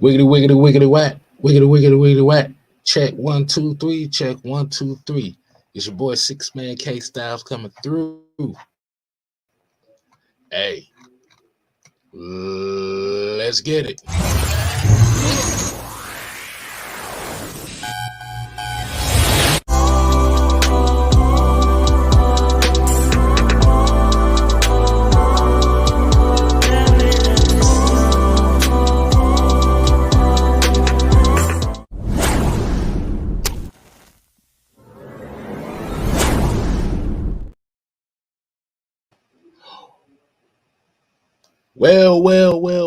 Wiggity, wiggity, wiggity, whack. Wiggity, wiggity, wiggity, whack. Check 1, 2, 3. Check 1, 2, 3. It's your boy Six Man K Styles coming through. Hey, let's get it.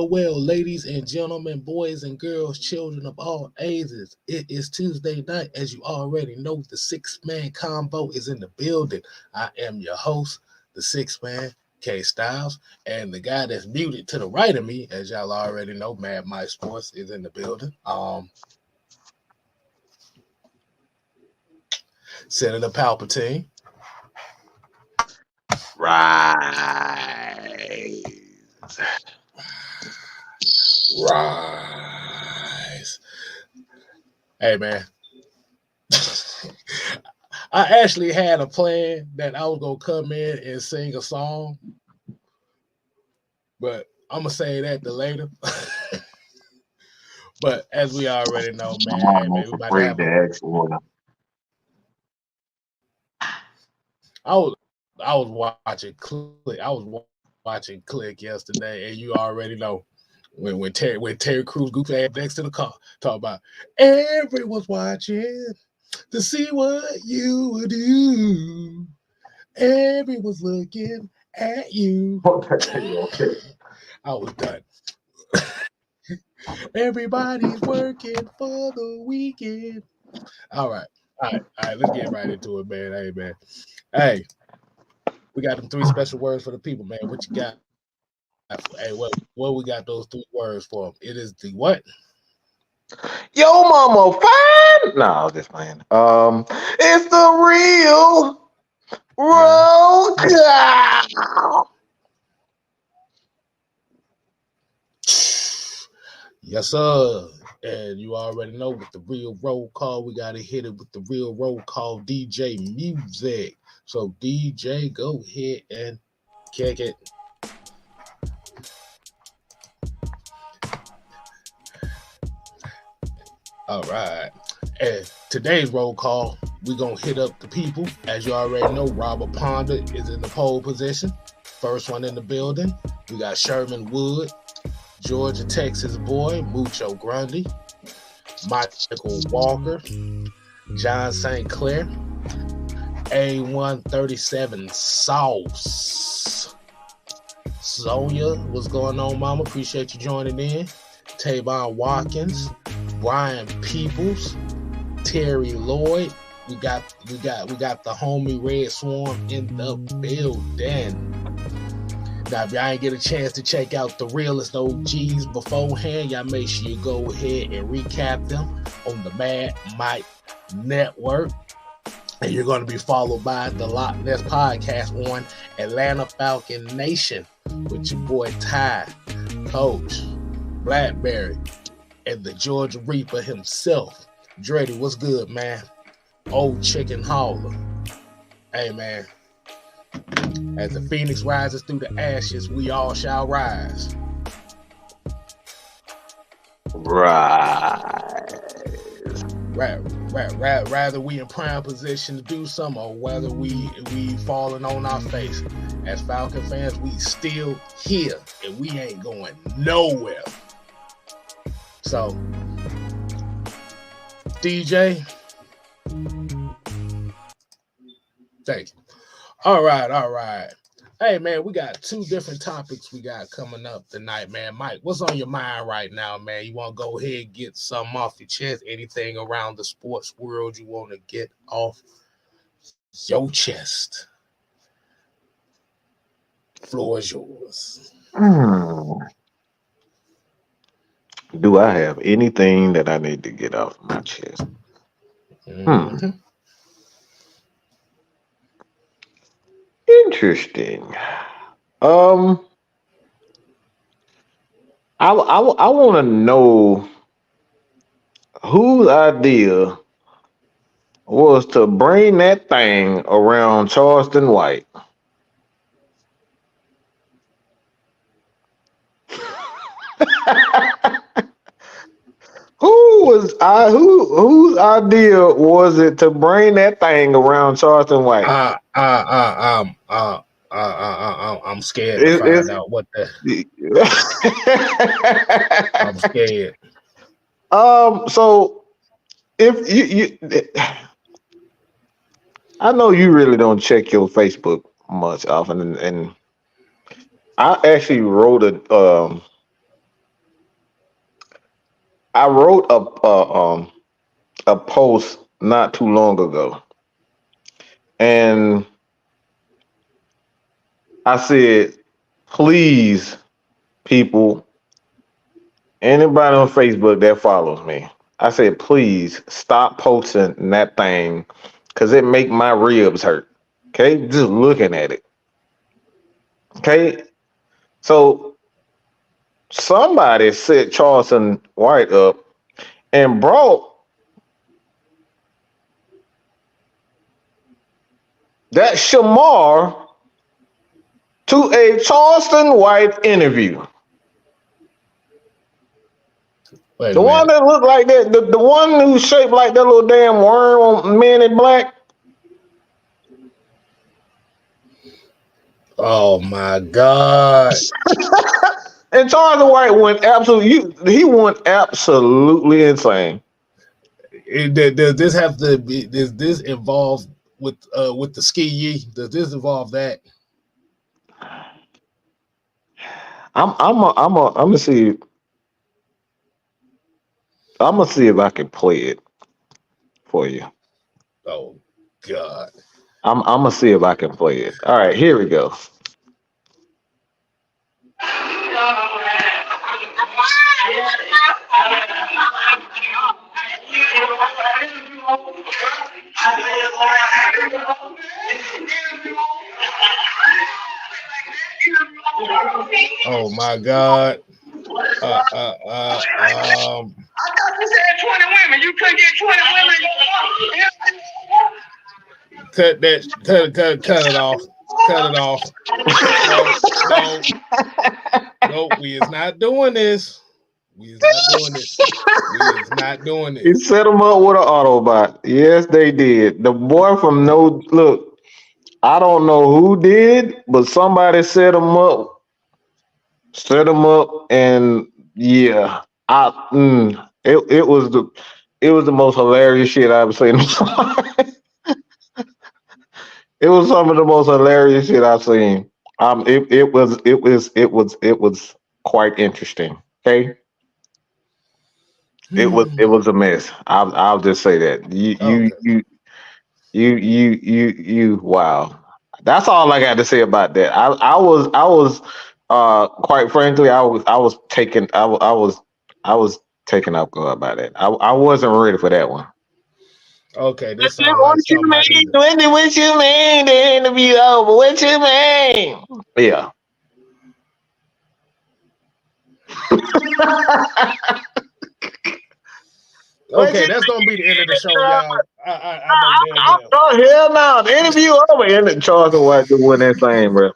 Well, ladies and gentlemen, boys and girls, children of all ages. It is Tuesday night. As you already know, the Six Man Combo is in the building. I am your host, the Six Man, K Styles, and the guy that's muted to the right of me, as y'all already know, Mad Mike Sports is in the building. Senator Palpatine. Rise. Rise. Hey, man. I actually had a plan that I was going to come in and sing a song, but I'm going to say that to later. But as we already know, man, we about to have I was watching Click. I was watching Click yesterday, and you already know when Terry Crews goofy ass next to the car talk about everyone's watching to see what you would do. Everyone's looking at you. Okay. I was done. Everybody's working for the weekend. All right. Let's get right into it, man. Hey, man. Hey, we got them 3 special words for the people, man. What you got? Hey, what we got those 3 words for them? It is the what? Yo, mama, fine. No, just playing. It's the real roll call. Yes, sir. And you already know with the real roll call, we gotta hit it with the real roll call DJ music. So DJ, go ahead and kick it. All right. And today's roll call, we're going to hit up the people. As you already know, Robert Ponder is in the pole position. First one in the building. We got Sherman Wood, Georgia, Texas boy, Mucho Grundy, Michael Walker, John St. Clair, A137 Sauce. Sonia, what's going on, mama? Appreciate you joining in. Tavon Watkins, Brian Peoples, Terry Lloyd. We got the homie Red Swarm in the building. Now, if y'all ain't get a chance to check out the realest OGs beforehand, y'all make sure you go ahead and recap them on the Mad Mike Network. And you're going to be followed by the Loch Ness Podcast on Atlanta Falcon Nation with your boy Ty, Coach, Blackberry, and the Georgia Reaper himself. Dreddy, what's good, man? Old Chicken Hauler. Hey, man. As the phoenix rises through the ashes, we all shall rise. Rise. Rather we in prime position to do something, or whether we falling on our face. As Falcon fans, we still here, and we ain't going nowhere. So, DJ, thank you. All right. Hey, man, we got 2 different topics we got coming up tonight, man. Mike, what's on your mind right now, man? You want to go ahead and get something off your chest? Anything around the sports world you want to get off your chest? Floor is yours. Do I have anything that I need to get off my chest? Mm-hmm. Interesting. I want to know whose idea was to bring that thing around Charleston White. Whose idea was it to bring that thing around Charleston White? I'm scared to find out what the. I'm scared. So if you I know you really don't check your Facebook much often, and I actually wrote I wrote a post not too long ago, and I said, please, people, anybody on Facebook that follows me, I said, please stop posting that thing because it make my ribs hurt. Okay, just looking at it. Okay, so somebody set Charleston White up and brought that Shamar to a Charleston White interview. The one that looked like that, the one who's shaped like that little damn worm on Men in Black. Oh my God! And Charleston White went absolutely insane. Does this have to be? Does this involve with the ski yee? Does this involve that? I'm gonna see. I'm gonna see if I can play it for you. Oh God! I'm gonna see if I can play it. All right, here we go. Oh my God! I thought you said 20 women. You couldn't get 20 women. Cut it off. Cut it off. No, we is not doing this. We is not doing this. He set them up with an Autobot. Yes, they did. The boy from look, I don't know who did, but somebody set them up. And yeah, it was the most hilarious shit I've ever seen. It was some of the most hilarious shit I've seen. It was quite interesting. Okay. It was a mess. I'll just say that. You wow. That's all I got to say about that. I was quite frankly I was taken I was taken up guard by that. I wasn't ready for that one. Okay, this sounds like what you mean? What you mean? The interview over. What you mean? Yeah. Okay, that's gonna be the end of the show, y'all. Oh hell no! The interview over. And Charleston White doing that thing, bro.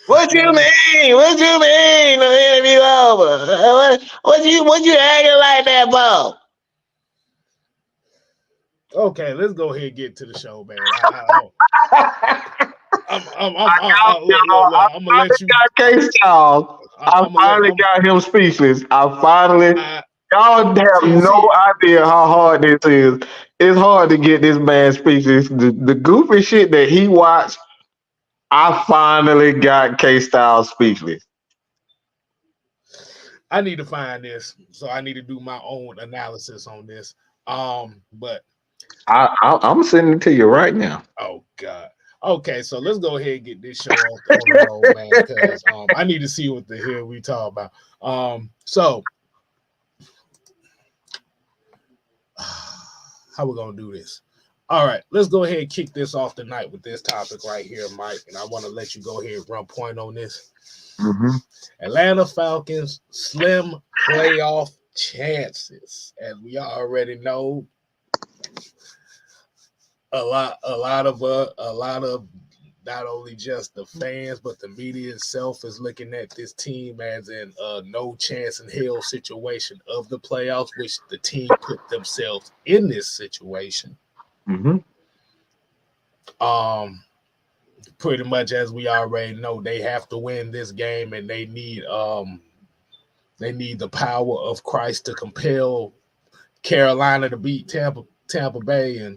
What you mean? What you mean? The interview over. What you acting like that, Bob? Okay, let's go ahead and get to the show, man. I'm gonna let you. I finally got him speechless. Y'all have no idea how hard this is. It's hard to get this man speechless. The goofy shit that he watched, I finally got K-Style speechless. I need to find this, so I need to do my own analysis on this. But I'm sending it to you right now. Oh God. Okay, so let's go ahead and get this show on the road, man, because I need to see what the hell we talk about. So how we gonna do this? All right, let's go ahead and kick this off tonight with this topic right here, Mike. And I want to let you go ahead and run point on this. Mm-hmm. Atlanta Falcons slim playoff chances, as we already know. A lot of not only just the fans, but the media itself is looking at this team as in no chance in hell situation of the playoffs, which the team put themselves in this situation. Mm-hmm. Pretty much as we already know, they have to win this game, and they need the power of Christ to compel Carolina to beat Tampa Bay and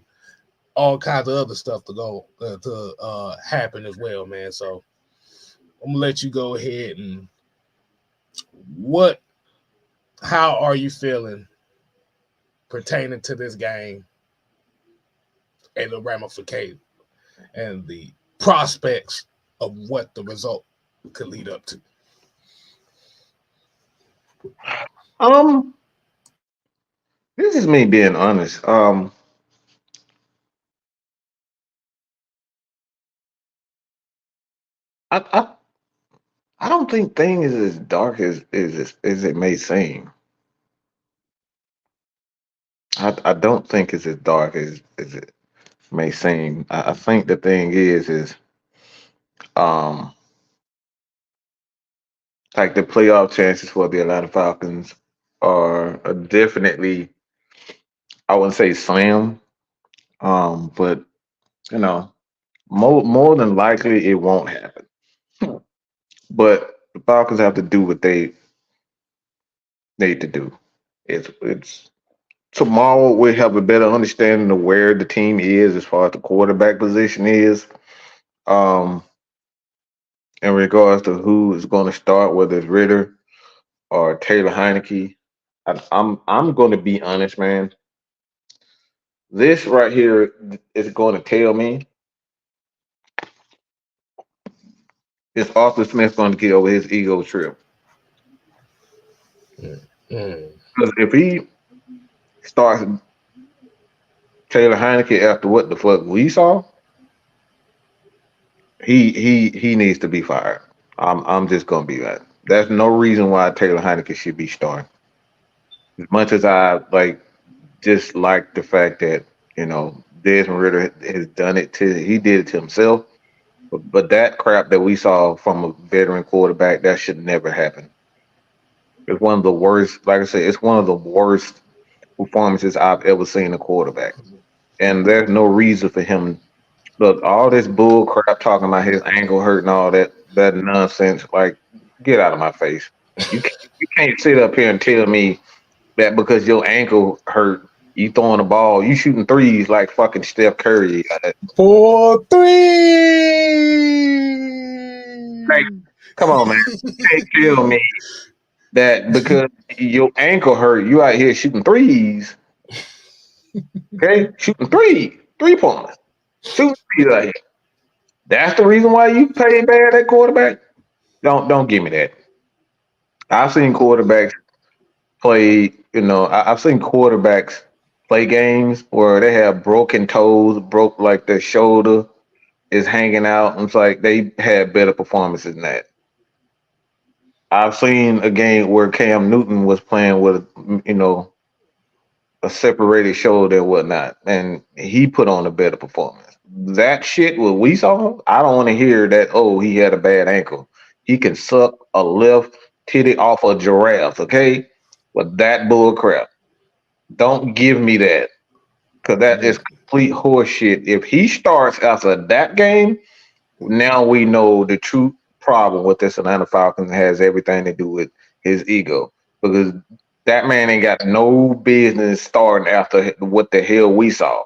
all kinds of other stuff to go to happen as well, man. So I'm gonna let you go ahead and how are you feeling pertaining to this game and the ramifications and the prospects of what the result could lead up to? This is me being honest. I I don't think things is as dark as it may seem. I don't think it's as dark as it may seem. I think the thing is um like the playoff chances for the Atlanta Falcons are definitely, I wouldn't say slim, but you know, more than likely it won't happen. But the Falcons have to do what they need to do. It's tomorrow we have a better understanding of where the team is as far as the quarterback position is. Um, in regards to who is going to start, whether it's Ritter or Taylor Heineke. I'm going to be honest, man. This right here is going to tell me is Arthur Smith going to get over his ego trip. Because if he starts Taylor Heineke after what the fuck we saw, he needs to be fired. I'm just gonna be that. There's no reason why Taylor Heineke should be starting. As much as I just like the fact that Desmond Ritter has done it he did it to himself. But that crap that we saw from a veteran quarterback, that should never happen. It's one of the worst. Like I said, it's one of the worst performances I've ever seen a quarterback. And there's no reason for him. Look, all this bull crap talking about his ankle hurt and all that nonsense. Like, get out of my face. You can't sit up here and tell me that because your ankle hurt, you throwing the ball, you shooting threes like fucking Steph Curry. 4-3. Like, come on, man. You can't tell me that because your ankle hurt, you out here shooting threes. Okay? Shooting 3 pointers. Shooting threes out here. That's the reason why you play bad at quarterback? Don't give me that. I've seen quarterbacks play, I've seen quarterbacks play games where they have broken toes, broke like their shoulder is hanging out. And it's like they had better performances than that. I've seen a game where Cam Newton was playing with, a separated shoulder and whatnot, and he put on a better performance. That shit, what we saw, I don't want to hear that, oh, he had a bad ankle. He can suck a left titty off a giraffe, okay? But that bull crap. Don't give me that. Because that is complete horseshit. If he starts after that game, now we know the true problem with this Atlanta Falcons has everything to do with his ego. Because that man ain't got no business starting after what the hell we saw.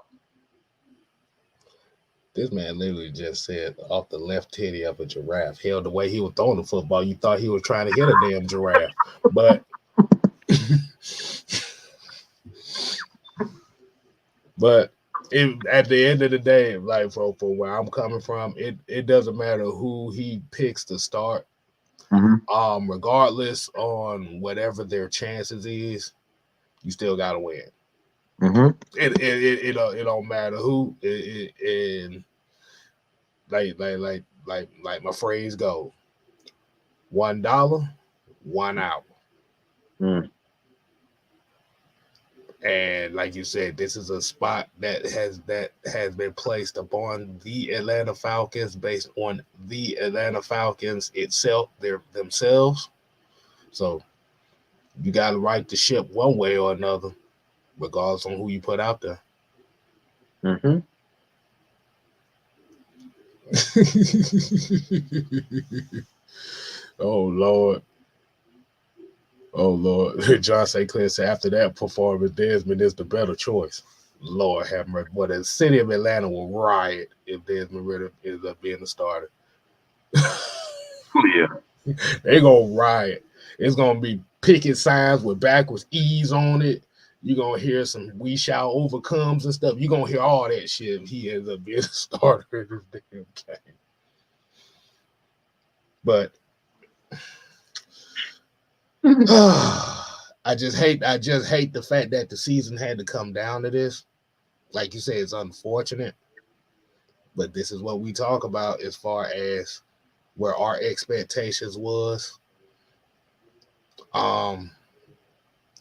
This man literally just said off the left titty of a giraffe. Hell, the way he was throwing the football, you thought he was trying to hit a damn giraffe. But at the end of the day, like from where I'm coming from, it doesn't matter who he picks to start. Mm-hmm. Regardless on whatever their chances is, you still gotta win. It don't matter who. And like my phrase go, $1, 1 hour. Mm. And like you said, this is a spot that has been placed upon the Atlanta Falcons based on the Atlanta Falcons themselves. So you got to right the ship one way or another, regardless on who you put out there. Mm-hmm. Oh Lord. John St. Clair said after that performance, Desmond is the better choice. Lord have mercy. But the city of Atlanta will riot if Desmond Ritter ends up being the starter. Yeah. They gonna riot. It's gonna be picket signs with backwards E's on it. You're gonna hear some "We Shall Overcomes" and stuff. You're gonna hear all that shit if he ends up being a starter in this damn game. But I just hate the fact that the season had to come down to this. Like you say, it's unfortunate. But this is what we talk about as far as where our expectations was.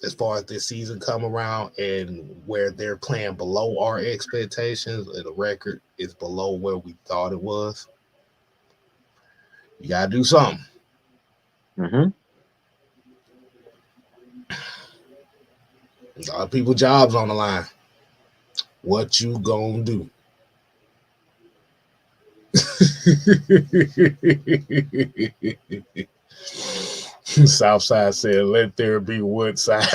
As far as this season come around and where they're playing below our expectations, and the record is below where we thought it was. You gotta do something. Mm-hmm. A lot of people jobs on the line. What you gonna do? Southside said, "Let there be Woodside."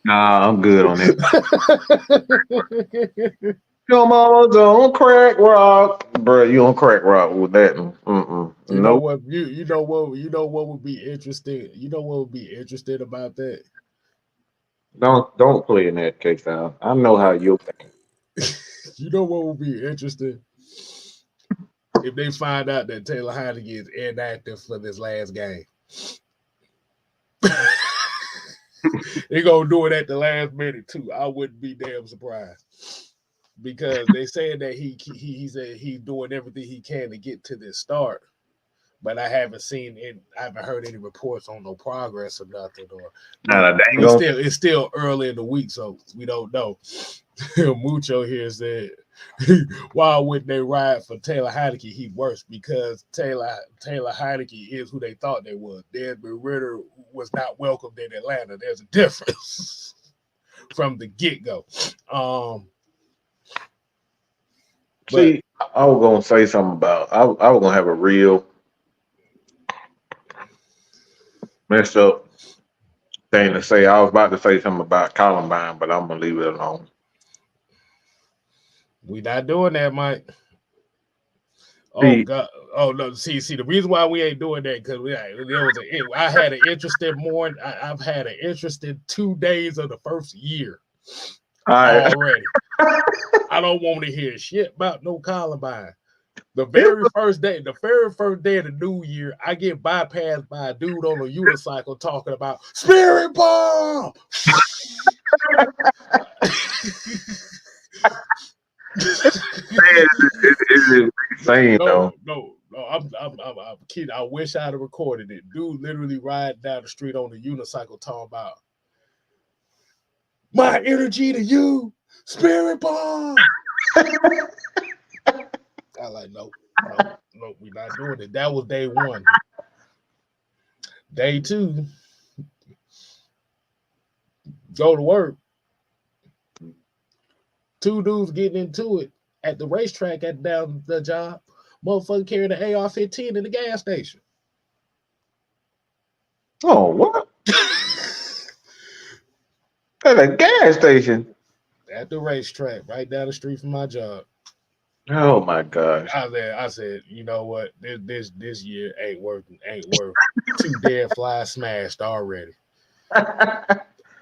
Nah, I'm good on that. Your mama don't crack rock, bro. You don't crack rock with that. You know Nope. what? You know what would be interesting. You know what would be interesting about that? Don't play in that case out. I know how you think. You know what would be interesting if they find out that Taylor Heineke is inactive for this last game. They're gonna do it at the last minute too. I wouldn't be damn surprised because they saying that he said he's doing everything he can to get to this start. But I haven't heard any reports on no progress or nothing. Or Nah, they ain't gonna. it's still early in the week, so we don't know. Mucho here said, why wouldn't they ride for Taylor Heineke? He works because Taylor Heineke is who they thought they was. Desmond Ritter was not welcomed in Atlanta. There's a difference from the get-go. See, I was gonna say something about. I was gonna have a real messed up thing to say. I was about to say something about Columbine, but I'm gonna leave it alone. We not doing that, Mike. Oh See, God! Oh no! See. The reason why we ain't doing that because I had an interesting morning. I've had an interesting 2 days of the first year already. I don't want to hear shit about no Columbine. The very first day of the new year, I get bypassed by a dude on a unicycle talking about Spirit Bomb. It's insane though. No. I'm kidding. I wish I'd have recorded it. Dude literally riding down the street on the unicycle talking about my energy to you, Spirit Bomb. I like, nope, we're not doing it. That was day one. Day two, go to work. 2 dudes getting into it at the racetrack at down the job. Motherfucker carrying an AR-15 in the gas station. Oh, what? At a gas station. At the racetrack, right down the street from my job. Oh my gosh. I said, you know what? This year ain't worth 2 dead flies smashed already.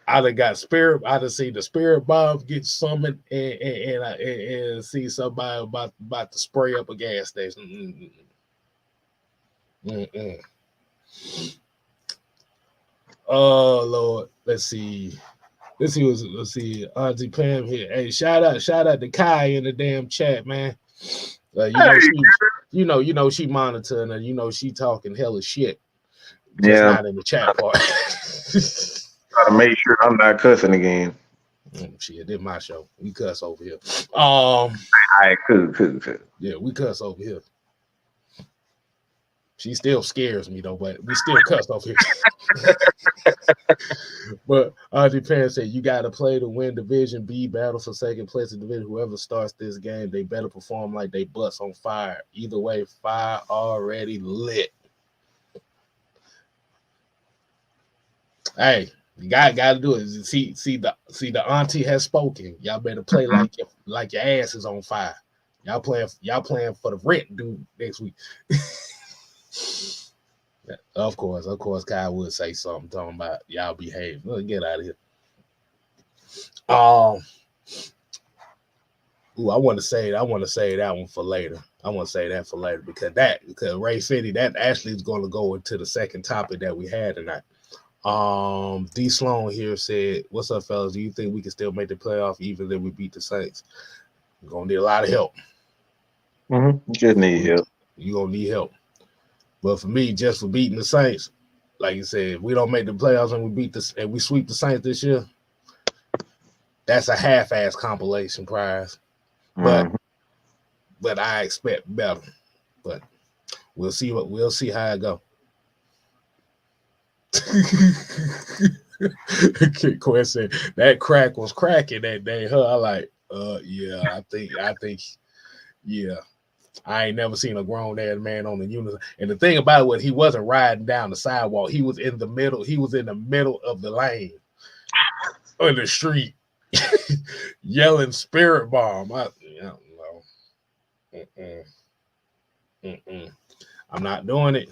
I done got spirit. I done see the spirit bomb get summoned and see somebody about to spray up a gas station. Oh Lord, let's see. Let's see. Auntie Pam here. Hey, shout out to Kai in the damn chat, man. She monitoring her. She talking hella shit. Just not in the chat part. Gotta make sure I'm not cussing again. Shit, this my show. We cuss over here. All right, cool. Yeah, we cuss over here. She still scares me though, but we still cuss over here. But Auntie Pam said you got to play to win Division B, battle for second place in division. Whoever starts this game, they better perform like they butts on fire. Either way, fire already lit. Hey, you got to do it. See the auntie has spoken. Y'all better play like your ass is on fire. Y'all playing for the rent due next week. Of course, Kyle would say something talking about y'all behave. Let's get out of here. I want to say that one for later. I want to say that for later because Ray City, that actually is going to go into the second topic that we had tonight. D Sloan here said, "What's up, fellas? Do you think we can still make the playoff even if we beat the Saints? We're gonna need a lot of help. You just need help. You're gonna need help. But for me, just for beating the Saints, like you said, if we don't make the playoffs and we sweep the Saints this year, that's a half-ass compilation prize. But I expect better. But we'll see how it go. Kid Quinn said that crack was cracking that day. I like, yeah, I think, yeah. I ain't never seen a grown-ass man on the unit. And the thing about it, he wasn't riding down the sidewalk. He was in the middle. He was in the middle of the lane on the street, yelling "Spirit Bomb." I don't know. I'm not doing it.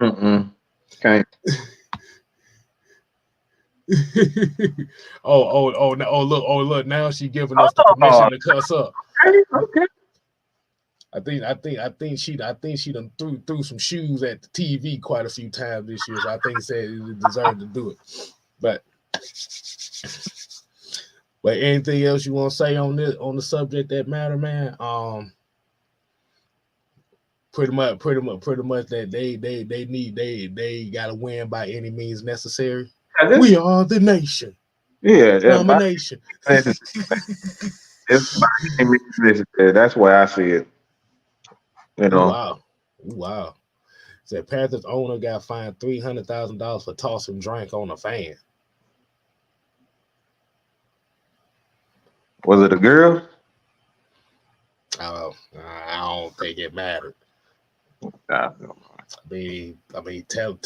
Okay. Look! Now she giving us the permission to cuss up. Okay. I think she done threw some shoes at the TV quite a few times this year. So I think said it deserved to do it. But anything else you want to say on the subject that matter, man? Pretty much that they gotta win by any means necessary. We are the nation. Yeah, domination. That's why I see it. Wow. Said Panthers owner got fined $300,000 for tossing drink on a fan. Was it a girl? I don't think it mattered. I mean, Temp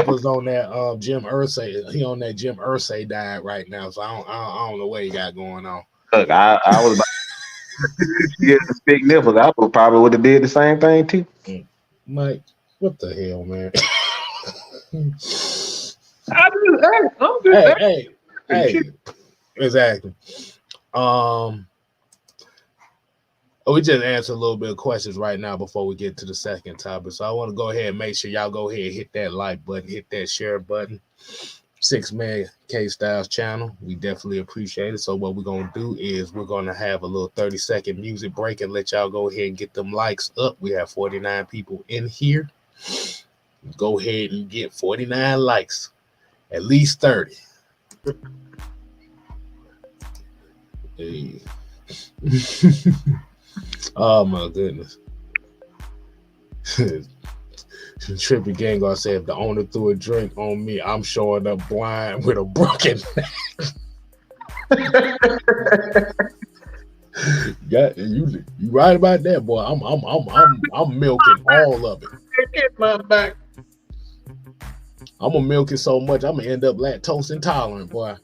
was on that Jim Irsay. He on that Jim Irsay diet right now, so I don't know what he got going on. Look, I was about to get the big nipples. I probably would have did the same thing too. Mike, what the hell, man? Hey, exactly. We just answer a little bit of questions right now before we get to the second topic. So I want to go ahead and make sure y'all go ahead and hit that like button, hit that share button. 6-man K-Styles channel. We definitely appreciate it. So what we're going to do is we're going to have a little 30-second music break and let y'all go ahead and get them likes up. We have 49 people in here. Go ahead and get 49 likes. At least 30. Hey. Oh my goodness. Trippy Gangar said if the owner threw a drink on me, I'm showing up blind with a broken neck. You right about that, boy. I'm milking all of it. Get my back. I'm gonna milk it so much I'm gonna end up lactose intolerant, boy.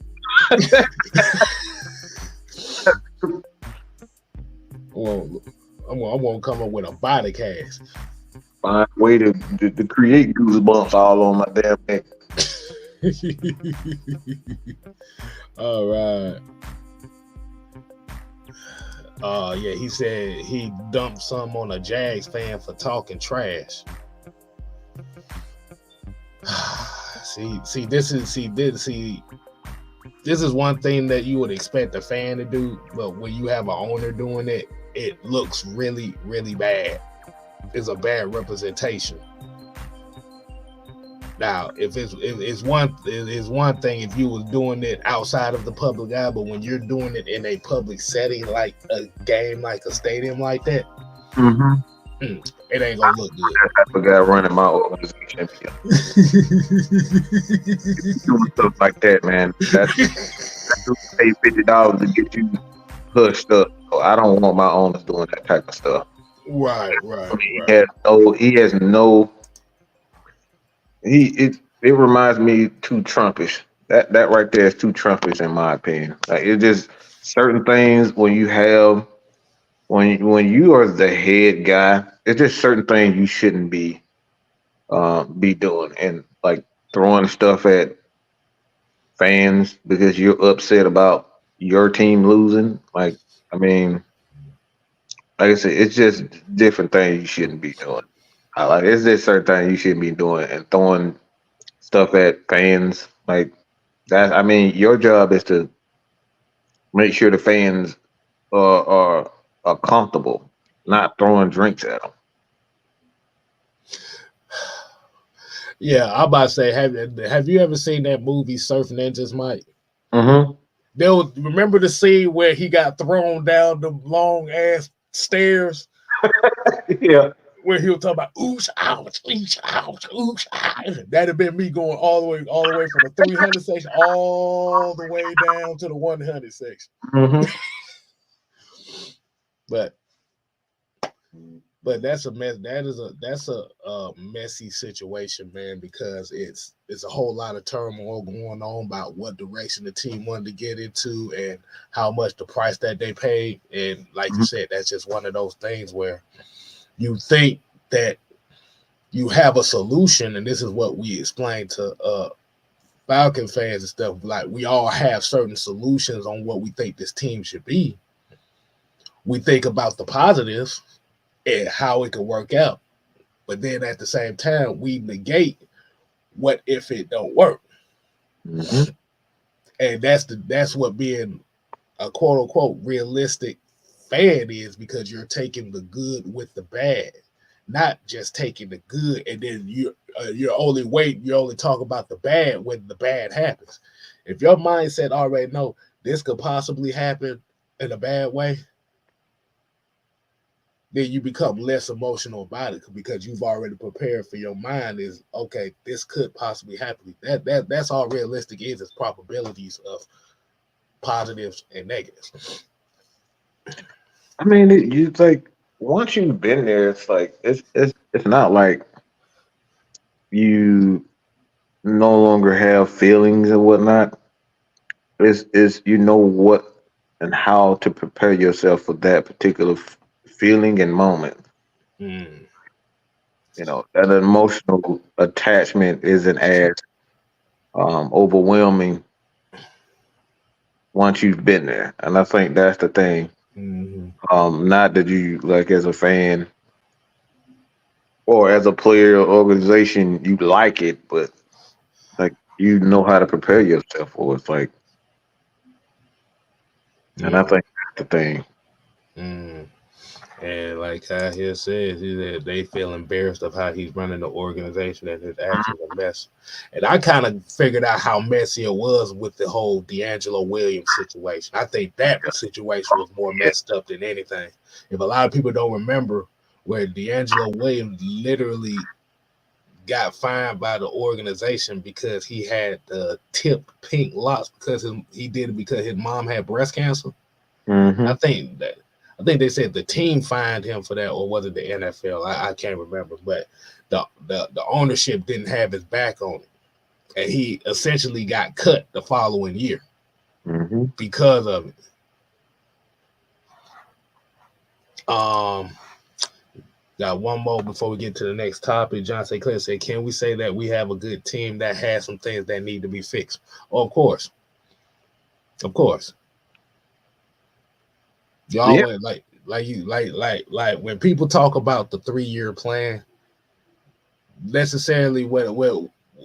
I'm gonna come up with a body cast. Find a way to create goosebumps all on my damn neck. All right. Yeah, he said he dumped some on a Jags fan for talking trash. This is one thing that you would expect a fan to do, but when you have an owner doing it, it looks really, really bad. It's a bad representation. Now, if it's one thing if you was doing it outside of the public eye, but when you're doing it in a public setting, like a game, like a stadium, like that, it ain't gonna look good. That type of guy running my organization, doing stuff like that, man. That's pay $50 to get you pushed up. So I don't want my owners doing that type of stuff. Right. It reminds me too Trumpish. That right there is too Trumpish in my opinion. Like it's just certain things when you are the head guy, it's just certain things you shouldn't be doing, and like throwing stuff at fans because you're upset about your team losing. Like I mean, like I said, it's just different things you shouldn't be doing. It's just certain things you shouldn't be doing, and throwing stuff at fans like that. I mean, your job is to make sure the fans are comfortable, not throwing drinks at them. Yeah, I'm about to say, have you ever seen that movie Surf Ninjas, Mike? Mm-hmm. Remember the scene where he got thrown down the long ass stairs? Yeah. Where he was talking about oosh, ouch, oosh, ouch, oosh, ouch. That'd have been me going all the way from the 300 section all the way down to the 100 section. Mm-hmm. But that's a mess. That's a messy situation, man, because it's a whole lot of turmoil going on about what direction the team wanted to get into and how much the price that they paid. And like you said, that's just one of those things where you think that you have a solution, and this is what we explain to Falcon fans and stuff. Like we all have certain solutions on what we think this team should be. We think about the positives and how it could work out, but then at the same time, we negate what if it don't work. Mm-hmm. And that's what being a quote unquote realistic fan is, because you're taking the good with the bad, not just taking the good and then you're only talk about the bad when the bad happens. If your mindset already know this could possibly happen in a bad way, then you become less emotional about it because you've already prepared for your mind is, okay, this could possibly happen. That's all realistic is probabilities of positives and negatives. I mean, you like once you've been there, it's like it's not like you no longer have feelings and whatnot. It's you know what and how to prepare yourself for that particular feeling and moment. Mm. You know, that emotional attachment isn't as overwhelming once you've been there, and I think that's the thing. Mm-hmm. Not that you like as a fan or as a player or organization you like it, but like you know how to prepare yourself for it. It's like, and I think that's the thing. Mm. And like Kyle here says, they feel embarrassed of how he's running the organization and his actions are mess. And I kind of figured out how messy it was with the whole D'Angelo Williams situation. I think that situation was more messed up than anything. If a lot of people don't remember, where D'Angelo Williams literally got fined by the organization because he had tipped pink locks because he did it because his mom had breast cancer. Mm-hmm. I think they said the team fined him for that, or was it the NFL? I can't remember, but the ownership didn't have his back on it, and he essentially got cut the following year because of it. Got one more before we get to the next topic. John St. Clair said, "Can we say that we have a good team that has some things that need to be fixed?" Oh, of course. Y'all like when people talk about the 3-year plan, necessarily what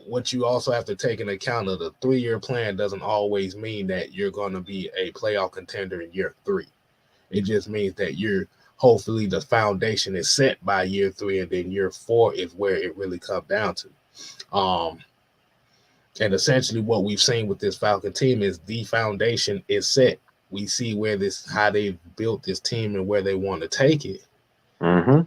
what you also have to take into account of the 3-year plan doesn't always mean that you're going to be a playoff contender in year 3. It just means that you're hopefully the foundation is set by year 3, and then year 4 is where it really comes down to. And essentially what we've seen with this Falcon team is the foundation is set. We see how they've built this team and where they want to take it. Mm-hmm.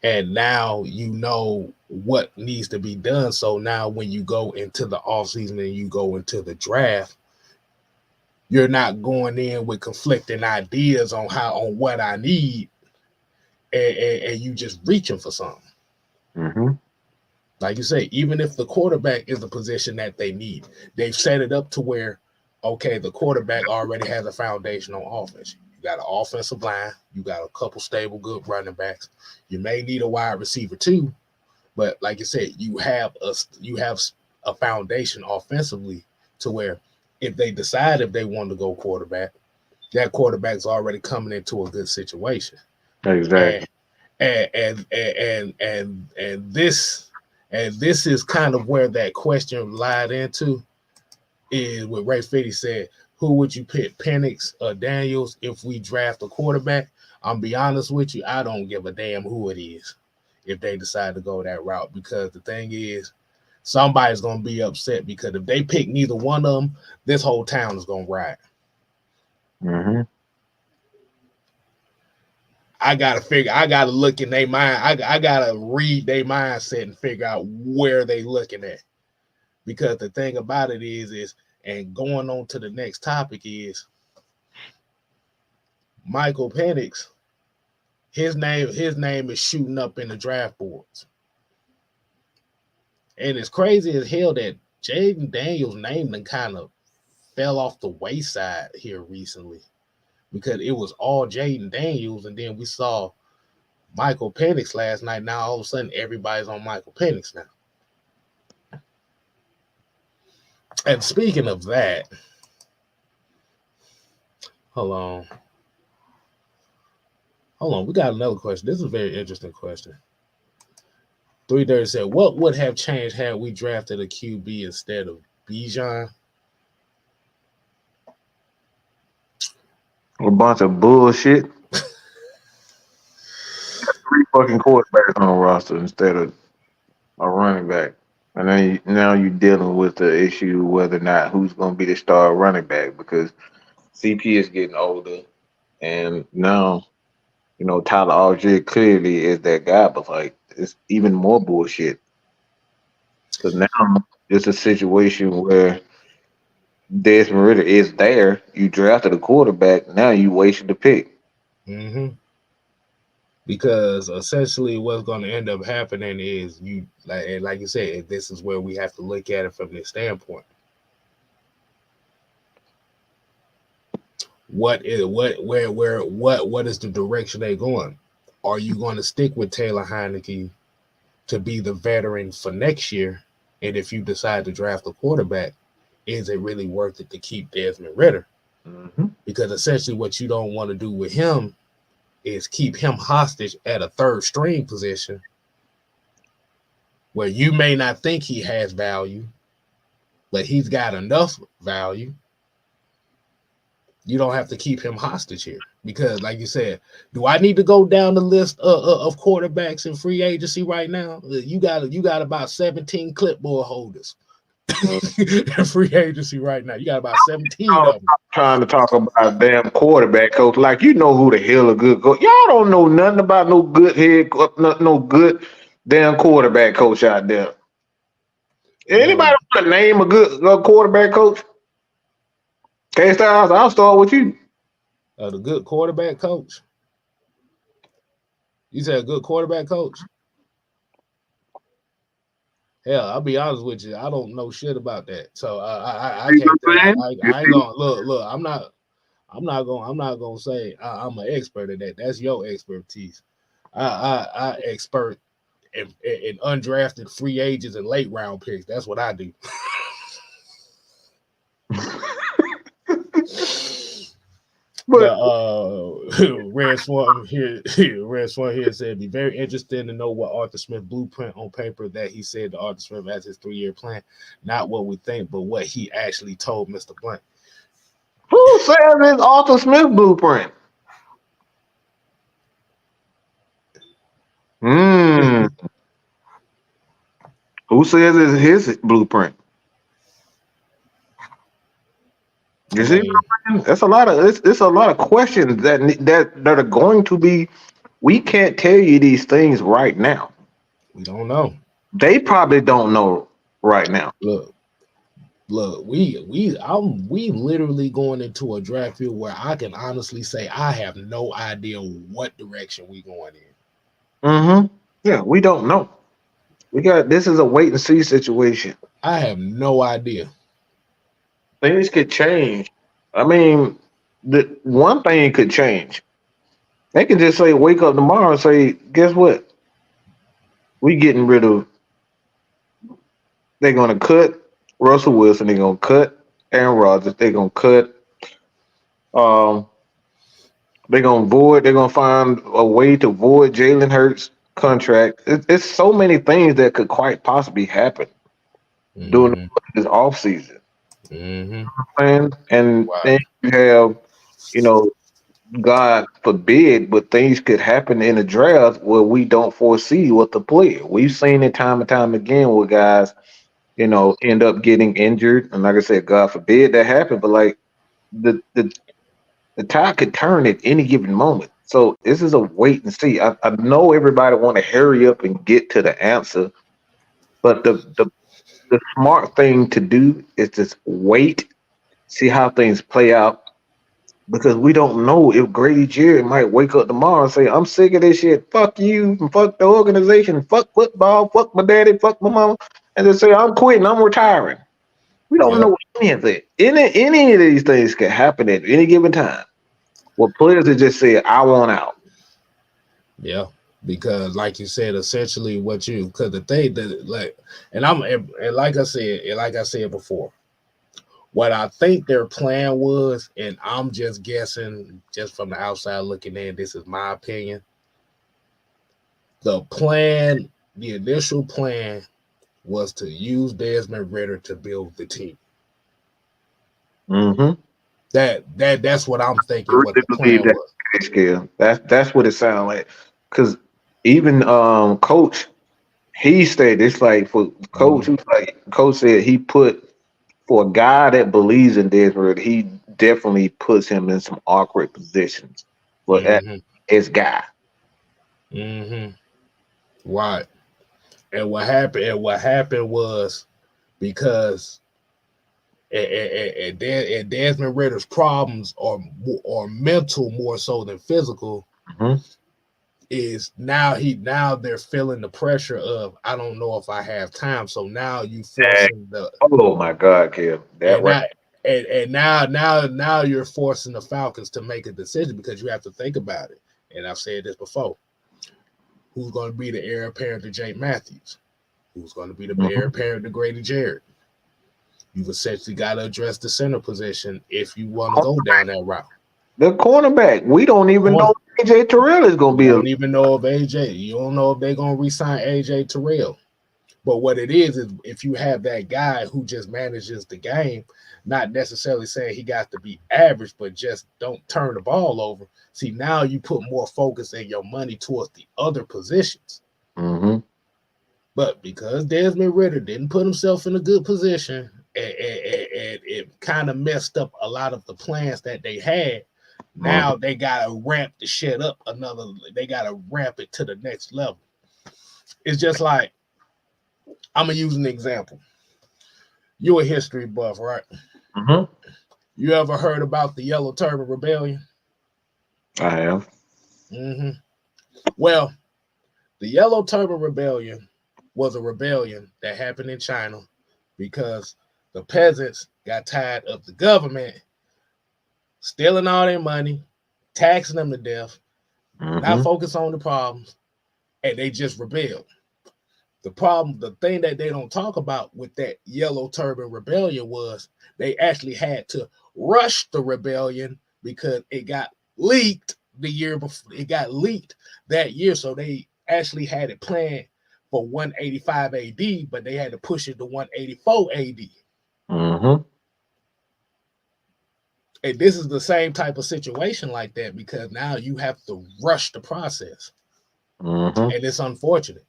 And now you know what needs to be done. So now when you go into the offseason and you go into the draft, you're not going in with conflicting ideas on what I need, and you just reaching for something. Mm-hmm. Like you say, even if the quarterback is the position that they need, they've set it up to where, okay, the quarterback already has a foundation on offense. You got an offensive line. You got a couple stable, good running backs. You may need a wide receiver too, but like you said, you have a foundation offensively to where if they decide if they want to go quarterback, that quarterback's already coming into a good situation. Exactly. And this is kind of where that question lied into, is what Ray Fitty said, who would you pick, Penix or Daniels, if we draft a quarterback? I'm be honest with you, I don't give a damn who it is if they decide to go that route, because the thing is, somebody's going to be upset, because if they pick neither one of them, this whole town is going to riot. Mm-hmm. I gotta look in their mind. I gotta read their mindset and figure out where they looking at. Because the thing about it is, and going on to the next topic is, Michael Penix, his name is shooting up in the draft boards. And it's crazy as hell that Jaden Daniels' name then kind of fell off the wayside here recently, because it was all Jaden Daniels, and then we saw Michael Penix last night. Now all of a sudden everybody's on Michael Penix now. And speaking of that, hold on, we got another question. This is a very interesting question. 330 said, what would have changed had we drafted a QB instead of Bijan? A bunch of bullshit. 3 fucking quarterbacks on the roster instead of a running back. And then now you're dealing with the issue whether or not who's going to be the star running back, because CP is getting older, and now, Tyler Algier clearly is that guy, but like, it's even more bullshit. Because now it's a situation where Desmond Ridder is there. You drafted a quarterback. Now you wasted the pick. Mm-hmm. Because essentially what's going to end up happening is, you like you said, this is where we have to look at it from this standpoint. What is the direction they're going? Are you going to stick with Taylor Heineke to be the veteran for next year? And if you decide to draft a quarterback, is it really worth it to keep Desmond Ridder? Mm-hmm. Because essentially what you don't want to do with him is keep him hostage at a third string position where you may not think he has value, but he's got enough value. You don't have to keep him hostage here, because like you said, do I need to go down the list of quarterbacks in free agency right now? You got about 17 clipboard holders in free agency right now. You got about 17 of them. I'm trying to talk about a damn quarterback coach. Like, who the hell a good coach? Y'all don't know nothing about no good no good damn quarterback coach out there. Anybody want to name a good quarterback coach? K-Styles, I'll start with you. The good quarterback coach? You said a good quarterback coach? Hell, I'll be honest with you, I don't know shit about that. So I can't. I ain't gonna look. I'm not gonna say I'm an expert at that. That's your expertise. I expert in undrafted free agents and late round picks. That's what I do. But Red Swan here, Red Swan here said, "Be very interested to know what Arthur Smith blueprint on paper that he said to Arthur Smith as his 3-year plan, not what we think, but what he actually told Mr. Blunt." who says it's Arthur Smith blueprint? Hmm. Who says it's his blueprint? You see, that's a lot of it's a lot of questions that are going to be. We can't tell you these things right now. We don't know. They probably don't know right now. Look, we literally going into a draft field where I can honestly say I have no idea what direction we going in. Mm-hmm. Yeah, we don't know. This is a wait and see situation. I have no idea. Things could change. I mean, the one thing could change. They can just say, wake up tomorrow and say, guess what? We getting rid of. They're gonna cut Russell Wilson. They're gonna cut Aaron Rodgers. They're gonna cut. They're gonna void. They're gonna find a way to void Jalen Hurts' contract. It's so many things that could quite possibly happen during this off season. And then you have, God forbid, but things could happen in the draft where we don't foresee what the player. We've seen it time and time again where guys, end up getting injured. And like I said, God forbid that happen, but like the tide could turn at any given moment. So this is a wait and see. I know everybody want to hurry up and get to the answer, but the smart thing to do is just wait, see how things play out, because we don't know if Grady Jarrett might wake up tomorrow and say, I'm sick of this shit. Fuck you, and fuck the organization, fuck football, fuck my daddy, fuck my mama, and just say, I'm quitting, I'm retiring. We don't know any of that. Any of these things can happen at any given time. Well, players that just say, I want out. Yeah. Because, like you said, essentially like I said before, what I think their plan was, and I'm just guessing, just from the outside looking in, this is my opinion. The initial plan was to use Desmond Ridder to build the team. Mm-hmm. That's what I'm thinking. What the plan was. That's what it sounded like. Because even Coach, he said it's like for Coach. Coach said he put, for a guy that believes in Desmond Ridder, he definitely puts him in some awkward positions. But his guy. Right. And what happened was, because Desmond Ridder's problems are mental more so than physical. Is now they're feeling the pressure of, I don't know if I have time. So now you forcing oh my God, Kim. Now you're forcing the Falcons to make a decision, because you have to think about it. And I've said this before. Who's going to be the heir apparent to Jake Matthews? Who's going to be the heir apparent to Grady Jarrett? You've essentially got to address the center position if you want to go down that route. The cornerback, we don't even know if AJ Terrell is going to be. You don't even know if AJ. You don't know if they're going to re-sign AJ Terrell. But what it is if you have that guy who just manages the game, not necessarily saying he got to be average, but just don't turn the ball over. See, now you put more focus and your money towards the other positions. But because Desmond Ridder didn't put himself in a good position, and it kind of messed up a lot of the plans that they had. Now they got to ramp the shit up they got to ramp it to the next level. It's just like, I'm going to use an example. You're a history buff, right? You ever heard about the Yellow Turban Rebellion? I have. Well, the Yellow Turban Rebellion was a rebellion that happened in China because the peasants got tired of the government stealing all their money, taxing them to death, not focus on the problems, and they just rebelled. The thing that they don't talk about with that Yellow Turban Rebellion was they actually had to rush the rebellion because it got leaked the year before. It got leaked that year, so they actually had it planned for 185 AD, but they had to push it to 184 AD. Mm-hmm. And this is the same type of situation like that because now you have to rush the process. Mm-hmm. And it's unfortunate.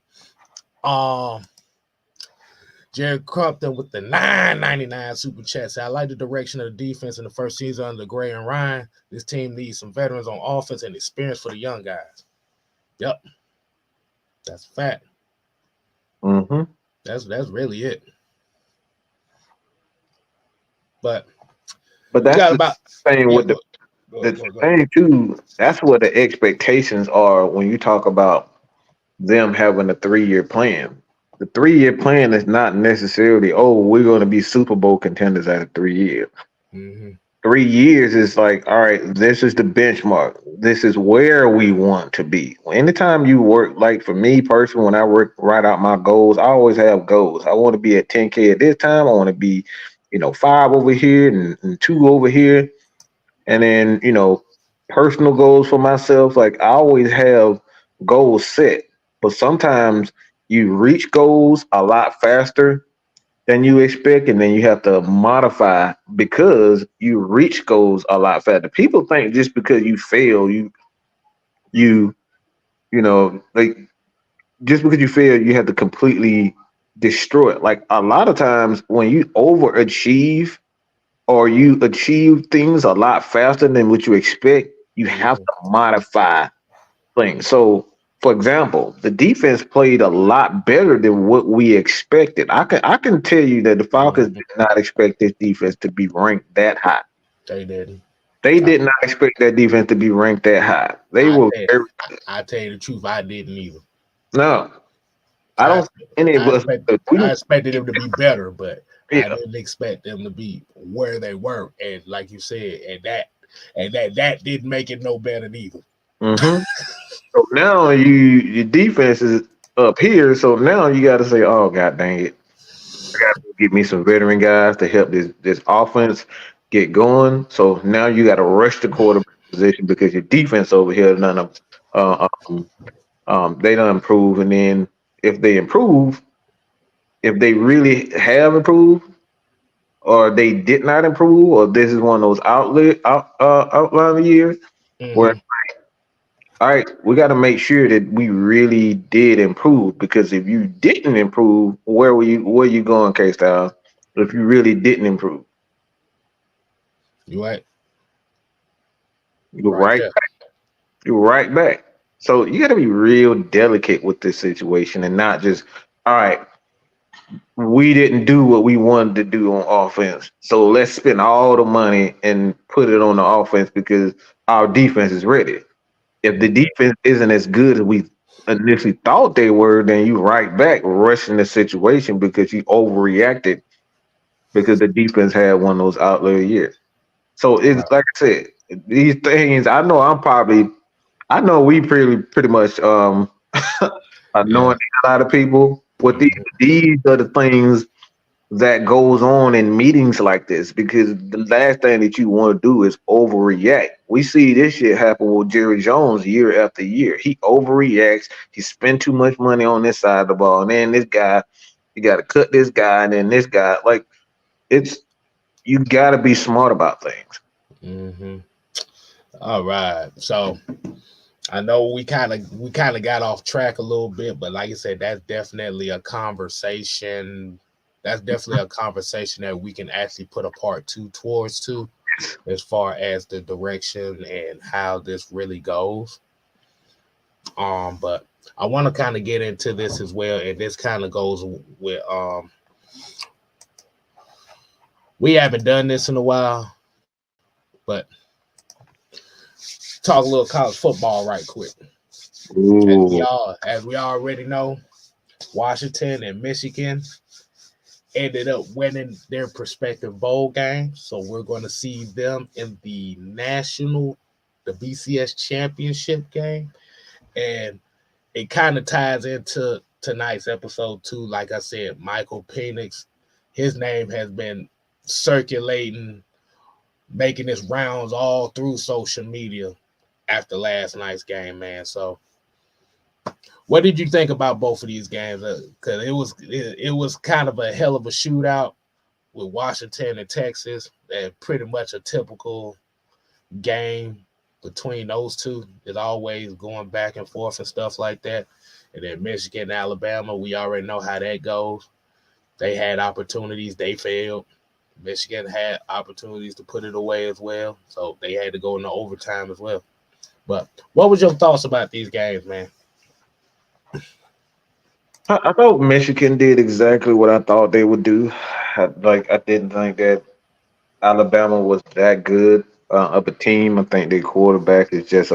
Jared Crumpton with the $9.99 super chat. So I like the direction of the defense in the first season under Gray and Ryan. This team needs some veterans on offense and experience for the young guys. Yep. That's a fact. Mm-hmm. That's really it. But that's the thing with the thing too. That's what the expectations are when you talk about them having a 3-year plan. The 3-year plan is not necessarily, oh, we're going to be Super Bowl contenders after 3 years. Mm-hmm. 3 years is like, all right, this is the benchmark. This is where we want to be. Anytime you work, like for me personally, when I write out my goals, I always have goals. I want to be at 10K at this time. I want to be, 5 over here and 2 over here. And then, personal goals for myself. Like I always have goals set, but sometimes you reach goals a lot faster than you expect, and then you have to modify because you reach goals a lot faster. People think just because you fail, like just because you fail, you have to completely destroy it. Like a lot of times when you overachieve or you achieve things a lot faster than what you expect, you have to modify things. So, for example, the defense played a lot better than what we expected. I can tell you that the Falcons did not expect this defense to be ranked that high. They didn't. They did not expect that defense to be ranked that high. I tell you the truth, I didn't either. No, I don't. I expected them to be better, but I didn't expect them to be where they were. And like you said, and that didn't make it no better either. Mm-hmm. So now your defense is up here. So now you got to say, oh god dang it, I got to get me some veteran guys to help this offense get going. So now you got to rush the quarterback position because your defense over here they don't improve. And then if they improve, if they really have improved, or they did not improve, or this is one of those outlier years where, all right, we got to make sure that we really did improve, because if you didn't improve, where you going, K-Style? If you really didn't improve, you right. You're right back. You're right back. So you got to be real delicate with this situation and not just, all right, we didn't do what we wanted to do on offense, so let's spend all the money and put it on the offense because our defense is ready. If the defense isn't as good as we initially thought they were, then you right back rushing the situation because you overreacted because the defense had one of those outlier years. So it's like I said, these things I know we pretty much annoying a lot of people. With these are the things that goes on in meetings like this, because the last thing that you want to do is overreact. We see this shit happen with Jerry Jones year after year. He overreacts. He spent too much money on this side of the ball, and then this guy, you got to cut this guy, and then this guy. Like you got to be smart about things. Mm-hmm. All right, so I know we kind of got off track a little bit, but like I said, that's definitely a conversation. That's definitely a conversation that we can actually put a part 2 towards too, as far as the direction and how this really goes. But I want to kind of get into this as well, and this kind of goes with we haven't done this in a while, but talk a little college football right quick. As we already know, Washington and Michigan ended up winning their prospective bowl game. So we're going to see them in the BCS championship game. And it kind of ties into tonight's episode too. Like I said, Michael Penix, his name has been circulating making its rounds all through social media after last night's game, man. So, what did you think about both of these games? Because it was kind of a hell of a shootout with Washington and Texas, and pretty much a typical game between those two. It's always going back and forth and stuff like that. And then Michigan and Alabama, we already know how that goes. They had opportunities, they failed. Michigan had opportunities to put it away as well, so they had to go into overtime as well. But what was your thoughts about these games, man? I thought Michigan did exactly what I thought they would do. I didn't think that Alabama was that good of a team. I think their quarterback is just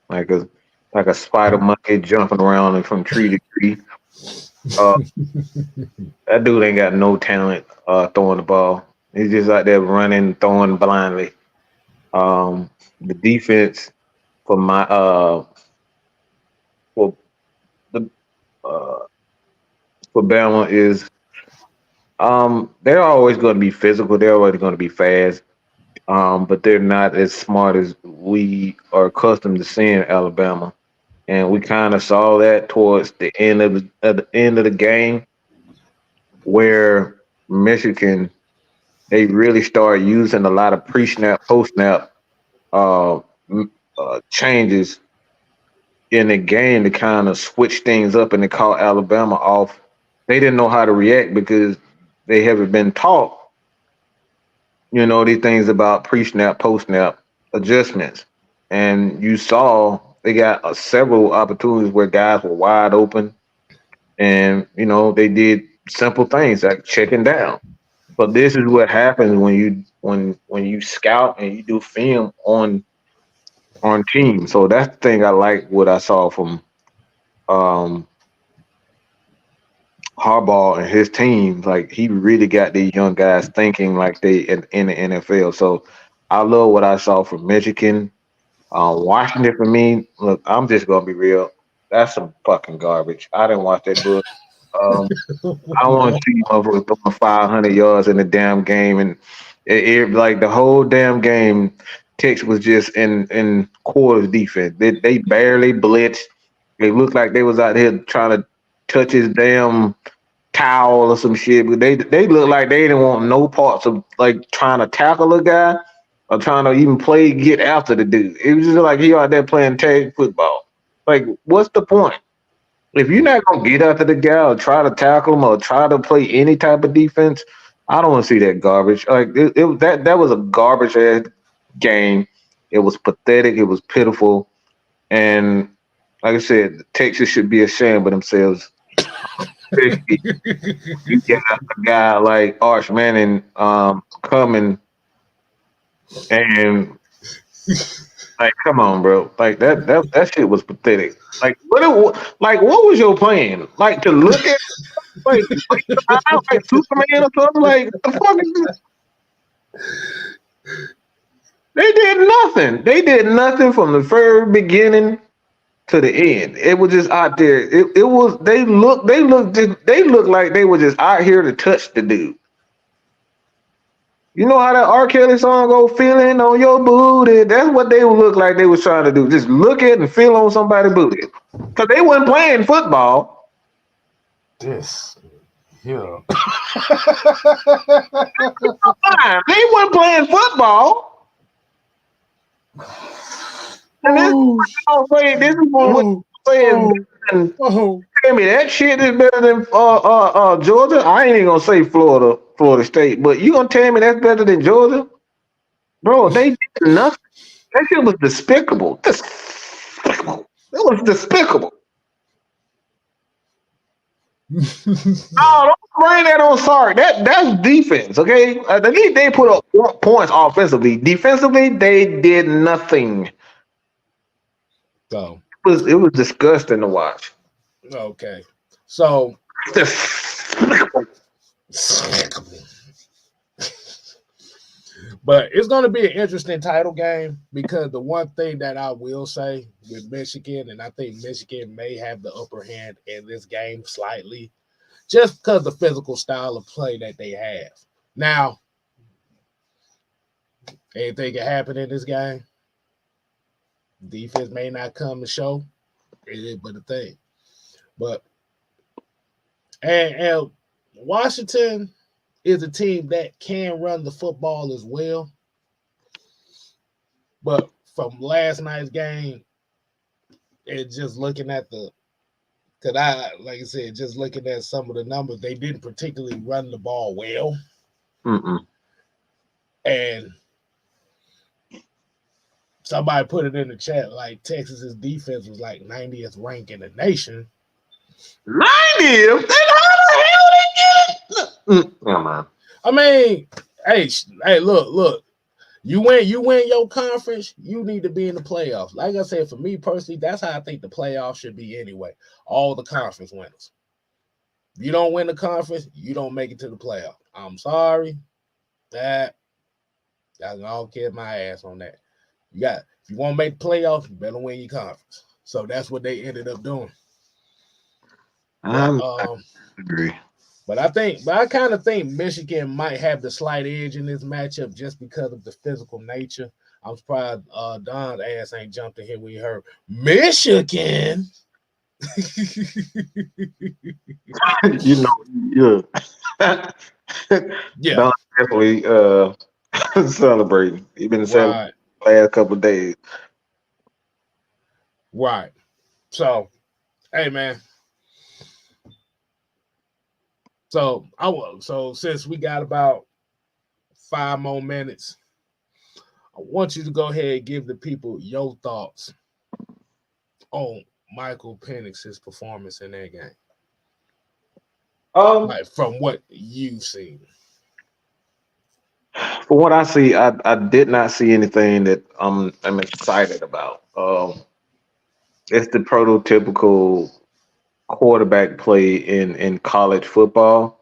like a like a spider monkey jumping around and from tree to tree. Uh, that dude ain't got no talent throwing the ball. He's just out there running, throwing blindly. The defense for my for the uh, for Bama is they're always going to be physical. They're always going to be fast. But they're not as smart as we are accustomed to seeing Alabama. And we kind of saw that towards the end of the game, where Michigan they really started using a lot of pre-snap, post-snap changes in the game to kind of switch things up and to caught Alabama off. They didn't know how to react because they haven't been taught, these things about pre-snap, post-snap adjustments. And you saw they got several opportunities where guys were wide open, and they did simple things like checking down. But this is what happens when you scout and you do film on teams. So that's the thing I like what I saw from um, Harbaugh and his team. Like he really got these young guys thinking like they in the NFL. So I love what I saw from Michigan. Washington for me, look, I'm just gonna be real. That's some fucking garbage. I didn't watch that book. Um, I want to see motherfuckers throwing 500 yards in the damn game, and like the whole damn game. Texas was just in quarters defense. They barely blitzed. It looked like they was out here trying to touch his damn towel or some shit. But they looked like they didn't want no parts of like trying to tackle a guy or trying to even get after the dude. It was just like he out there playing tag football. Like, what's the point? If you're not gonna get after the guy or try to tackle him or try to play any type of defense, I don't want to see that garbage. Like that was a garbage ass game. It was pathetic. It was pitiful. And like I said, Texas should be ashamed of themselves. Especially you got a guy like Arch Manning coming and like, come on, bro. Like that shit was pathetic. Like what was your plan? Like to look at like Superman or something? Like the fuck is this? They did nothing. They did nothing from the very beginning to the end. It was just out there. It was they looked like they were just out here to touch the dude. You know how that R. Kelly song go, feeling on your booty? That's what they would look like they was trying to do. Just look at and feel on somebody's booty. Because they weren't playing football. This, yeah. They weren't playing football. And this is what I'm saying. Tell me that shit is better than Georgia. I ain't even gonna say Florida State, but you gonna tell me that's better than Georgia, bro? They did nothing. That shit was despicable. Despicable. It was despicable. Oh, don't blame that on Sark. That's defense, okay? They put up points offensively. Defensively, they did nothing. So It was disgusting to watch. okay, so but it's going to be an interesting title game because the one thing that I will say with Michigan, and I think Michigan may have the upper hand in this game slightly, just because the physical style of play that they have. Now, Anything can happen in this game. Defense may not come to show. It is but a thing. But and Washington is a team that can run the football as well. But from last night's game, and just looking at because like I said, just looking at some of the numbers, they didn't particularly run the ball well. And somebody put it in the chat like Texas's defense was like 90th rank in the nation. 90th? Then how the hell they get it? Come on. I mean, hey, look. You win your conference, you need to be in the playoffs. Like I said, for me personally, that's how I think the playoffs should be anyway. All the conference winners. If you don't win the conference, you don't make it to the playoff. I'm sorry. I don't care my ass on that. If you want to make the playoffs, you better win your conference. So that's what they ended up doing. I agree. But I kind of think Michigan might have the slight edge in this matchup just because of the physical nature. I'm surprised Don's ass ain't jumped in here when you heard Michigan. You know, yeah. Don definitely celebrating. He's been celebrating the last couple of days. Right. So, hey man. So since we got about 5 more minutes, I want you to go ahead and give the people your thoughts on Michael Penix's performance in that game. Like from what you've seen. From what I see, I did not see anything that I'm excited about. It's the prototypical quarterback play in college football.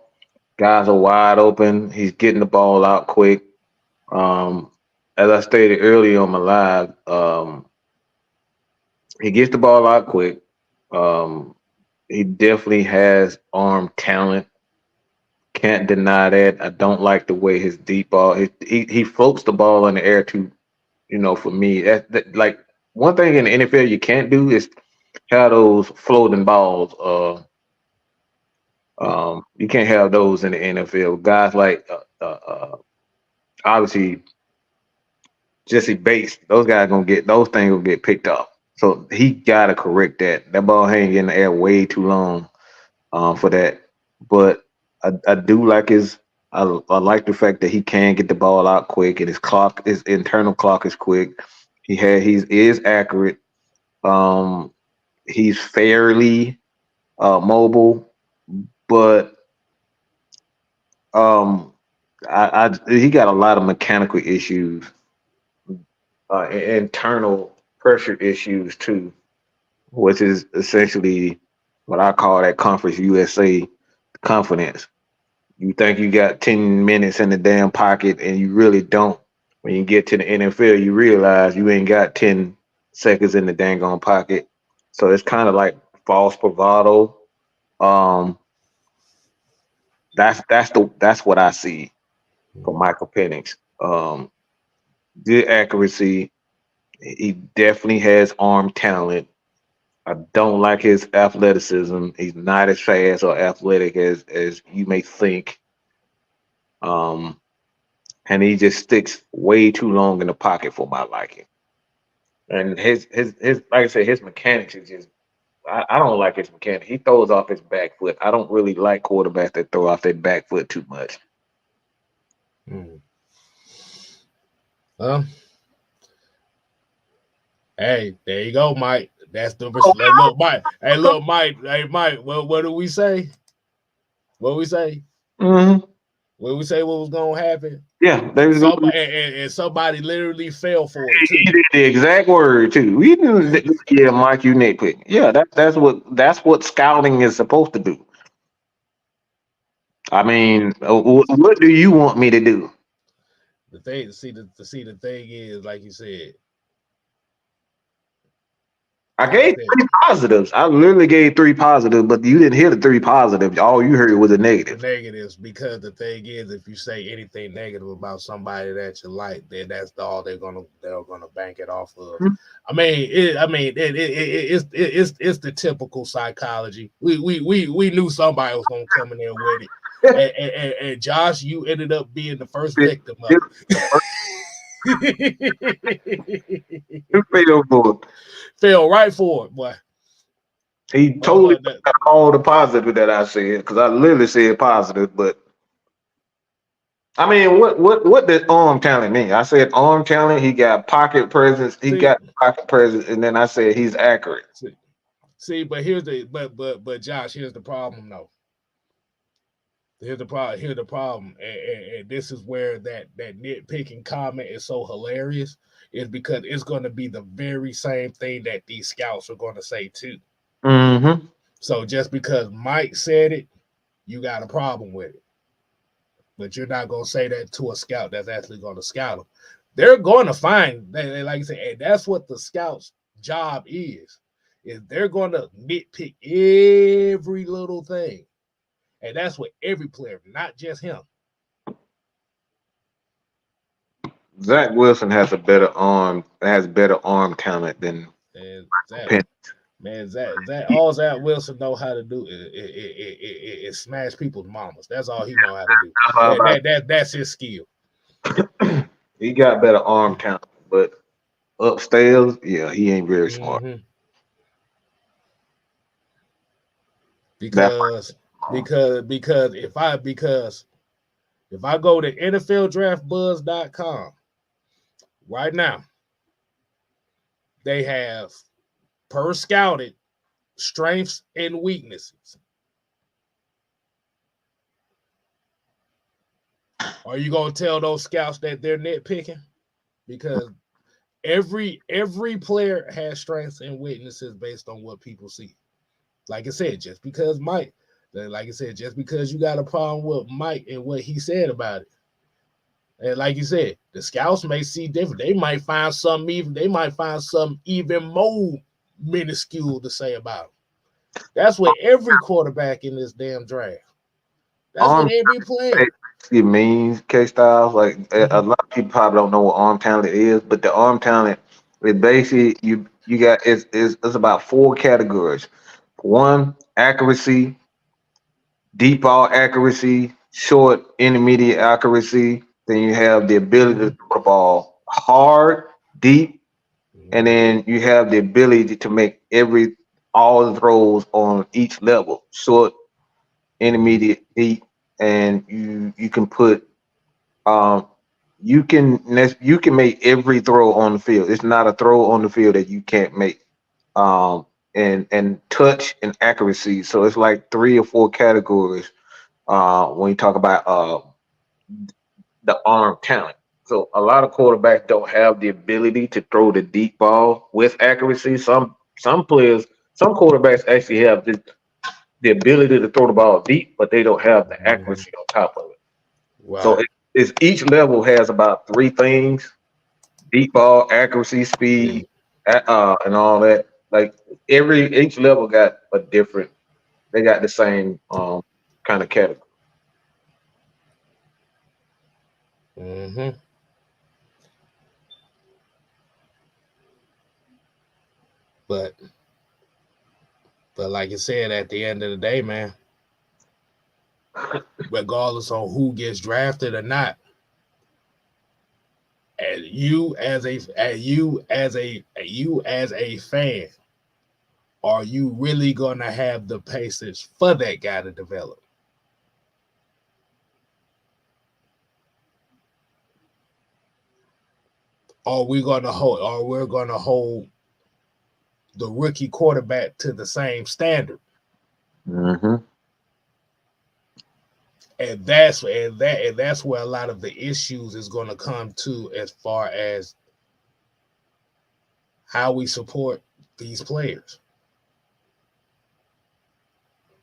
Guys are wide open. He's getting the ball out quick. As I stated earlier on my live, he gets the ball out quick. He definitely has arm talent. Can't deny that. I don't like the way his deep ball. He floats the ball in the air too. For me, that like one thing in the NFL you can't do is have those floating balls. You can't have those in the NFL. Guys like obviously Jesse Bates, those guys those things gonna get picked up. So he gotta correct that. That ball hanging in the air way too long for that. But I do like I like the fact that he can get the ball out quick and his internal clock is quick. He is accurate. He's fairly mobile, but he got a lot of mechanical issues, internal pressure issues too, which is essentially what I call that Conference USA confidence. You think you got 10 minutes in the damn pocket, and you really don't. When you get to the NFL, you realize you ain't got 10 seconds in the dang on pocket. So it's kind of like false bravado. That's what I see for Michael Penix. Good accuracy. He definitely has arm talent. I don't like his athleticism. He's not as fast or athletic as you may think. And he just sticks way too long in the pocket for my liking. And his like I said, his mechanics is just I don't like his mechanics. He throws off his back foot. I don't really like quarterbacks that throw off their back foot too much. Well, hey, there you go, Mike. That's the look, Mike. Hey, look, Mike. Hey, Mike. Well, what do we say? What we say? Mm-hmm. What we say? What was gonna happen? Yeah, and somebody literally fell for it too. He did the exact word too. Yeah, Mike, you nitpick. Yeah, that's what scouting is supposed to do. I mean, what do you want me to do? The thing, the thing is, like you said, I gave 3 positives. I literally gave 3 positives, but you didn't hear the 3 positives. All you heard was a The negative. negatives, because the thing is, if you say anything negative about somebody that you like, then that's all they're gonna bank it off of. I mean, it's the typical psychology. We knew somebody was gonna come in there with it, and Josh, you ended up being the first victim of it. Fell right for it, boy. He totally got all the positive that I said, because I literally said positive, but I mean, what does arm talent mean? I said arm talent. He got pocket presence. Got pocket presence, and then I said he's accurate. See, but here's the but Josh, here's the problem though. Here's the problem, and this is where that nitpicking comment is so hilarious, is because it's going to be the very same thing that these scouts are going to say too. Mm-hmm. So just because Mike said it, you got a problem with it. But you're not going to say that to a scout that's actually going to scout them. They're going to find, like I said, and that's what the scout's job is they're going to nitpick every little thing. And that's with every player, not just him. Zach Wilson has better arm talent than Zach. Man, all Zach Wilson know how to do is smash people's mamas. That's all he know how to do. That's his skill. He got better arm talent, but upstairs, yeah, he ain't very smart. Because if I go to NFLDraftBuzz.com right now, they have per scouted strengths and weaknesses. Are you gonna tell those scouts that they're nitpicking? Because every player has strengths and weaknesses based on what people see. Like I said, just because you got a problem with Mike and what he said about it, and like you said, the scouts may see different. They might find something even more minuscule to say about him. That's what every quarterback in this damn draft. That's what every player. It means K-Styles. Like a lot of people probably don't know what arm talent is, but the arm talent is basically you got it's about 4 categories. 1, accuracy, deep ball accuracy, short, intermediate accuracy. Then you have the ability to throw the ball hard, deep, and then you have the ability to make all the throws on each level: short, intermediate, deep, and you can put you can make every throw on the field. It's not a throw on the field that you can't make. And touch and accuracy. So it's like 3 or 4 categories when you talk about the arm talent. So a lot of quarterbacks don't have the ability to throw the deep ball with accuracy. Some quarterbacks actually have the ability to throw the ball deep, but they don't have the accuracy on top of it. Wow. So it's each level has about 3 things: deep ball, accuracy, speed, and all that. Like each level got a different. They got the same kind of category. But like I said, at the end of the day, man, regardless on who gets drafted or not, and you as a fan, are you really gonna have the patience for that guy to develop? We're gonna hold the rookie quarterback to the same standard. And that's where a lot of the issues is going to come to, as far as how we support these players.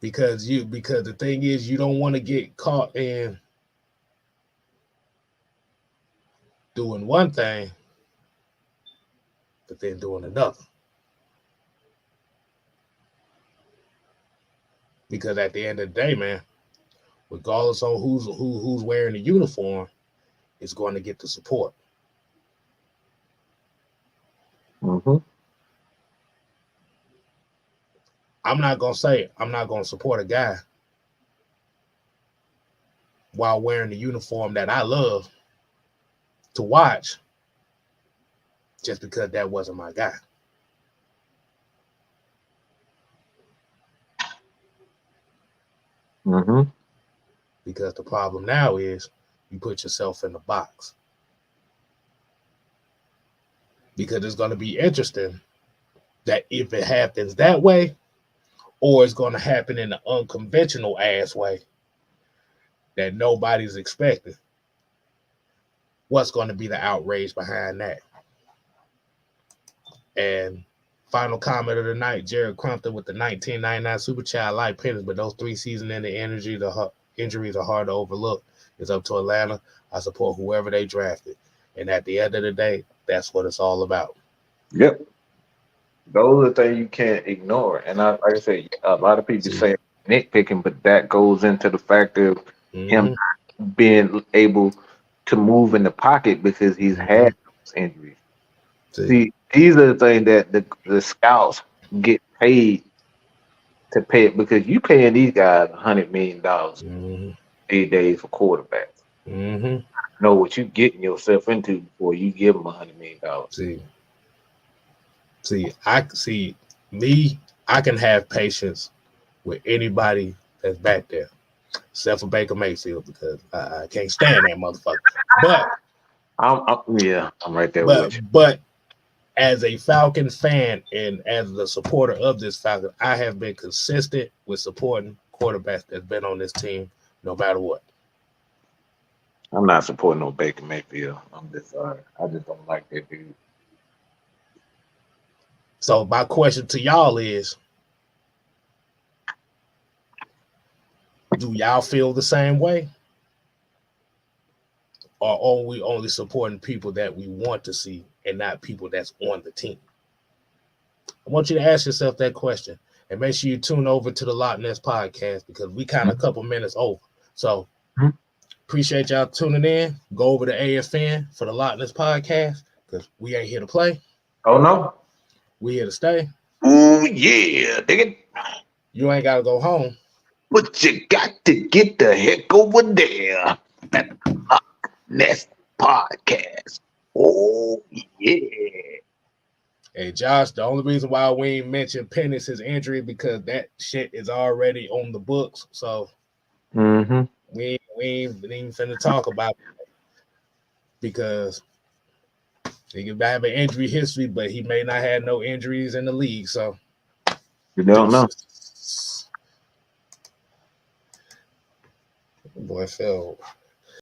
Because the thing is, you don't want to get caught in doing one thing, but then doing another. Because at the end of the day, man, regardless on who's wearing the uniform, is going to get the support. Mm-hmm. I'm not going to support a guy while wearing the uniform that I love to watch just because that wasn't my guy. Mm-hmm. Because the problem now is you put yourself in the box. Because it's going to be interesting that if it happens that way, or it's going to happen in an unconventional ass way that nobody's expecting. What's going to be the outrage behind that? And final comment of the night, Jared Crumpton with the 1999 Super Chat. I like Penix, but those 3 season-ending injuries are hard to overlook. It's up to Atlanta. I support whoever they drafted. And at the end of the day, that's what it's all about. Yep. Those are things you can't ignore. And like I said, a lot of people say nitpicking, but that goes into the fact of him being able to move in the pocket because he's had those injuries. See, these are the things that the scouts get paid to pay it, because you paying these guys $100 million 8 days for quarterbacks. Know what you getting yourself into before you give them $100 million. I can have patience with anybody that's back there, except for Baker Mayfield, because I can't stand that motherfucker. But I'm right there with you. But as a Falcon fan and as the supporter of this Falcon, I have been consistent with supporting quarterbacks that's been on this team no matter what. I'm not supporting no Baker Mayfield. I'm just sorry. I just don't like that dude. So my question to y'all is, do y'all feel the same way? Or are we only supporting people that we want to see and not people that's on the team? I want you to ask yourself that question. And make sure you tune over to the Loch Ness podcast, because we kind of a couple minutes over. So appreciate y'all tuning in. Go over to AFN for the Loch Ness podcast, because we ain't here to play. Oh, no? We here to stay. Ooh, yeah, dig it. You ain't got to go home. But you got to get the heck over there at Loch Ness podcast. Oh, yeah. Hey, Josh, the only reason why we ain't mentioned Penix' injury because that shit is already on the books. So we ain't even finna talk about it, because he could have an injury history, but he may not have no injuries in the league. So you don't know. Boy, Phil.